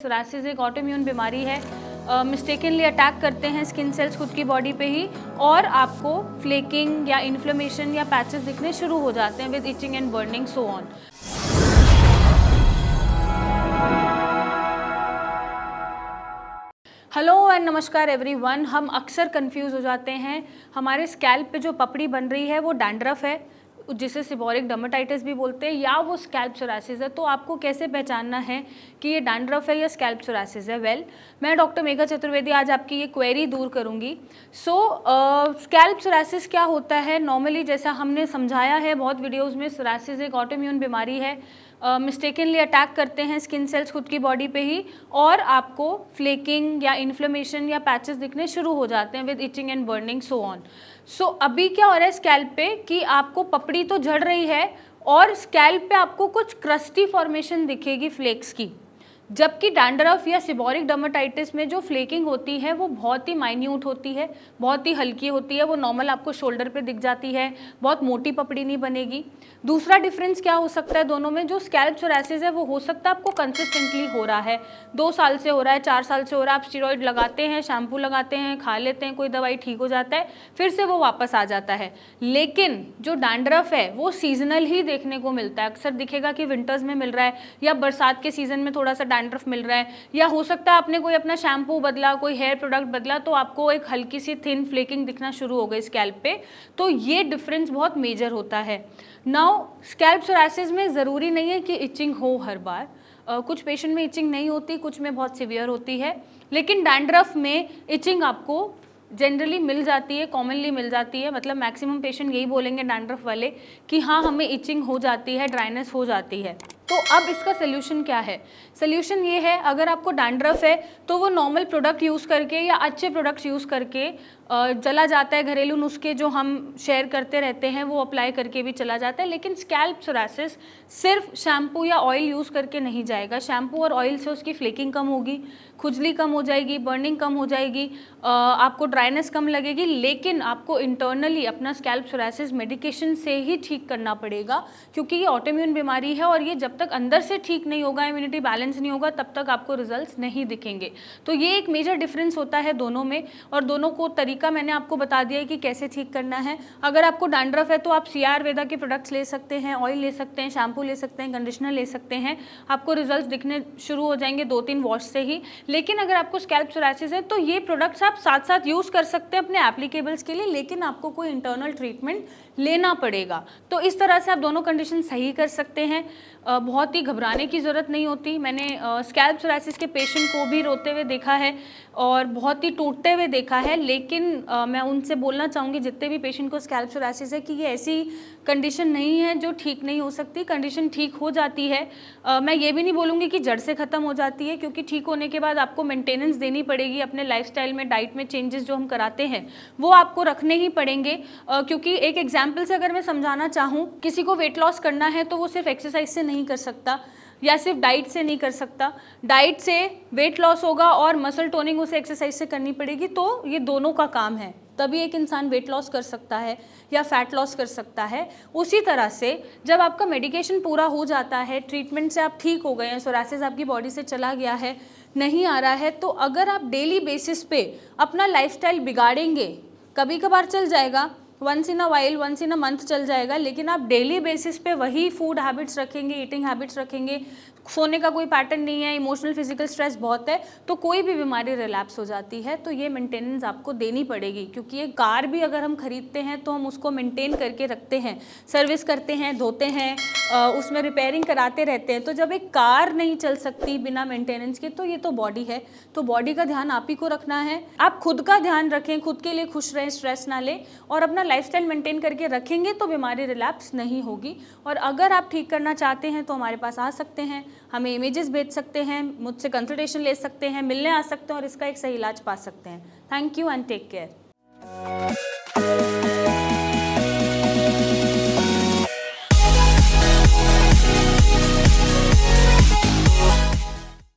Psoriasis एक autoimmune बीमारी है, मिस्टेकनली अटैक करते हैं स्किन सेल्स खुद की बॉडी पे ही और आपको फ्लेकिंग या इन्फ्लेमेशन या पैचेस दिखने शुरू हो जाते हैं with etching and burning so on. Hello and नमस्कार एवरीवन। हम अक्सर कंफ्यूज हो जाते हैं, हमारे स्कैल्प पे जो पपड़ी बन रही है वो डैंड्रफ है जिसे सिबोरिक डर्मेटाइटिस भी बोलते हैं या वो स्कैल्प सोरासिस है। तो आपको कैसे पहचानना है कि ये डैंड्रफ है या स्कैल्प सोरासिस है? मैं डॉक्टर मेघा चतुर्वेदी आज आपकी ये क्वेरी दूर करूंगी। स्कैल्प सोरासिस क्या होता है? नॉर्मली जैसा हमने समझाया है बहुत वीडियोज़ में, सोरासिस एक ऑटोइम्यून बीमारी है, मिस्टेकनली अटैक करते हैं स्किन सेल्स खुद की बॉडी पे ही और आपको फ्लेकिंग या इन्फ्लेमेशन या पैचेस दिखने शुरू हो जाते हैं with etching and burning so on. अभी क्या हो रहा है स्कैल्प पे कि आपको पपड़ी तो झड़ रही है और स्कैल्प पे आपको कुछ क्रस्टी फॉर्मेशन दिखेगी फ्लेक्स की, जबकि डैंड्रफ या सिबोरिक डर्मेटाइटिस में जो फ्लेकिंग होती है वो बहुत ही माइन्यूट होती है, बहुत ही हल्की होती है, वो नॉर्मल आपको शोल्डर पे दिख जाती है, बहुत मोटी पपड़ी नहीं बनेगी। दूसरा डिफरेंस क्या हो सकता है दोनों में? जो स्कैल्प सोरासिस है वो हो सकता है आपको कंसिस्टेंटली हो रहा है, 2 साल से हो रहा है, 4 साल से हो रहा है, आप स्टेरॉइड लगाते हैं, शैम्पू लगाते हैं, खा लेते हैं, कोई दवाई ठीक हो जाता है, फिर से वो वापस आ जाता है। लेकिन जो डैंड्रफ है वो सीजनल ही देखने को मिलता है, अक्सर दिखेगा कि विंटर्स में मिल रहा है या बरसात के सीजन में थोड़ा सा डैंड्रफ मिल रहा है, या हो सकता है आपने कोई अपना शैम्पू बदला, कोई हेयर प्रोडक्ट बदला तो आपको एक हल्की सी थिन फ्लेकिंग दिखना शुरू हो गई स्कैल्प पे। तो ये डिफरेंस बहुत मेजर होता है। नाउ स्कैल्प सोरासिस में ज़रूरी नहीं है कि इचिंग हो हर बार, कुछ पेशेंट में इचिंग नहीं होती, कुछ में बहुत सीवियर होती है, लेकिन डैंड्रफ में इचिंग आपको जनरली मिल जाती है, कॉमनली मिल जाती है। मतलब मैक्सिमम पेशेंट यही बोलेंगे डैंड्रफ वाले कि हाँ हमें इचिंग हो जाती है, ड्राइनेस हो जाती है। तो अब इसका सोल्यूशन क्या है? सोल्यूशन ये है, अगर आपको डैंड्रफ है तो वो नॉर्मल प्रोडक्ट यूज़ करके या अच्छे प्रोडक्ट्स यूज़ करके चला जाता है, घरेलू नुस्खे जो हम शेयर करते रहते हैं वो अप्लाई करके भी चला जाता है। लेकिन स्कैल्प सोरासिस सिर्फ शैम्पू या ऑयल यूज़ करके नहीं जाएगा। शैम्पू और ऑयल से उसकी फ्लेकिंग कम होगी, खुजली कम हो जाएगी, बर्निंग कम हो जाएगी, आपको ड्राइनेस कम लगेगी, लेकिन आपको इंटरनली अपना स्कैल्प सोरासिस मेडिकेशन से ही ठीक करना पड़ेगा, क्योंकि ये ऑटोइम्यून बीमारी है और ये जब तक अंदर से ठीक नहीं होगा, इम्यूनिटी बैलेंस नहीं होगा, तब तक आपको रिजल्ट्स नहीं दिखेंगे। तो ये एक मेजर डिफरेंस होता है दोनों में, और दोनों को तरीका मैंने आपको बता दिया है कि कैसे ठीक करना है। अगर आपको डैंड्रफ है तो आप सी आयुर्वेदा के प्रोडक्ट्स ले सकते हैं, ऑयल ले सकते हैं, शैम्पू ले सकते हैं, कंडीशनर ले सकते हैं, आपको रिजल्ट्स दिखने शुरू हो जाएंगे 2-3 वॉश से ही। लेकिन अगर आपको स्कैल्प सोरासिस है तो ये प्रोडक्ट्स आप साथ साथ यूज़ कर सकते हैं अपने एप्लीकेबल्स के लिए, लेकिन आपको कोई इंटरनल ट्रीटमेंट लेना पड़ेगा। तो इस तरह से आप दोनों कंडीशन सही कर सकते हैं। बहुत ही घबराने की ज़रूरत नहीं होती। मैंने स्कैल्प सोरासिस के पेशेंट को भी रोते हुए देखा है और बहुत ही टूटते हुए देखा है, लेकिन मैं उनसे बोलना चाहूँगी जितने भी पेशेंट को स्कैल्प सोरासिस है कि ये ऐसी कंडीशन नहीं है जो ठीक नहीं हो सकती, कंडीशन ठीक हो जाती है। मैं ये भी नहीं बोलूँगी कि जड़ से ख़त्म हो जाती है, क्योंकि ठीक होने के बाद आपको मेंटेनेंस देनी पड़ेगी अपने लाइफस्टाइल में, डाइट में चेंजेस जो हम कराते हैं वो आपको रखने ही पड़ेंगे। क्योंकि एक एग्जाम्पल से अगर मैं समझाना चाहूँ, किसी को वेट लॉस करना है तो वो सिर्फ एक्सरसाइज से नहीं कर सकता या सिर्फ डाइट से नहीं कर सकता। डाइट से वेट लॉस होगा और मसल टोनिंग उसे एक्सरसाइज से करनी पड़ेगी, तो ये दोनों का काम है, तभी एक इंसान वेट लॉस कर सकता है या फैट लॉस कर सकता है। उसी तरह से जब आपका मेडिकेशन पूरा हो जाता है, ट्रीटमेंट से आप ठीक हो गए हैं, सोरासिस आपकी बॉडी से चला गया है, नहीं आ रहा है, तो अगर आप डेली बेसिस पे अपना लाइफस्टाइल बिगाड़ेंगे, कभी कभार चल जाएगा, once in a while, once in a month चल जाएगा, लेकिन आप डेली बेसिस पे वही फूड हैबिट्स रखेंगे, ईटिंग हैबिट्स रखेंगे, सोने का कोई पैटर्न नहीं है, इमोशनल फिजिकल स्ट्रेस बहुत है, तो कोई भी बीमारी रिलैप्स हो जाती है। तो ये मेंटेनेंस आपको देनी पड़ेगी, क्योंकि ये कार भी अगर हम खरीदते हैं तो हम उसको मेंटेन करके रखते हैं, सर्विस करते हैं, धोते हैं, उसमें रिपेयरिंग कराते रहते हैं। तो जब एक कार नहीं चल सकती बिना मेंटेनेंस के, तो ये तो बॉडी है, तो बॉडी का ध्यान आप ही को रखना है। आप खुद का ध्यान रखें, खुद के लिए खुश रहें, स्ट्रेस ना लें और अपना लाइफस्टाइल मेंटेन करके रखेंगे तो बीमारी रिलैप्स नहीं होगी। और अगर आप ठीक करना चाहते हैं तो हमारे पास आ सकते हैं, हमें इमेजेस भेज सकते हैं, मुझसे कंसल्टेशन ले सकते हैं, मिलने आ सकते हैं और इसका एक सही इलाज पा सकते हैं। Thank you and take care.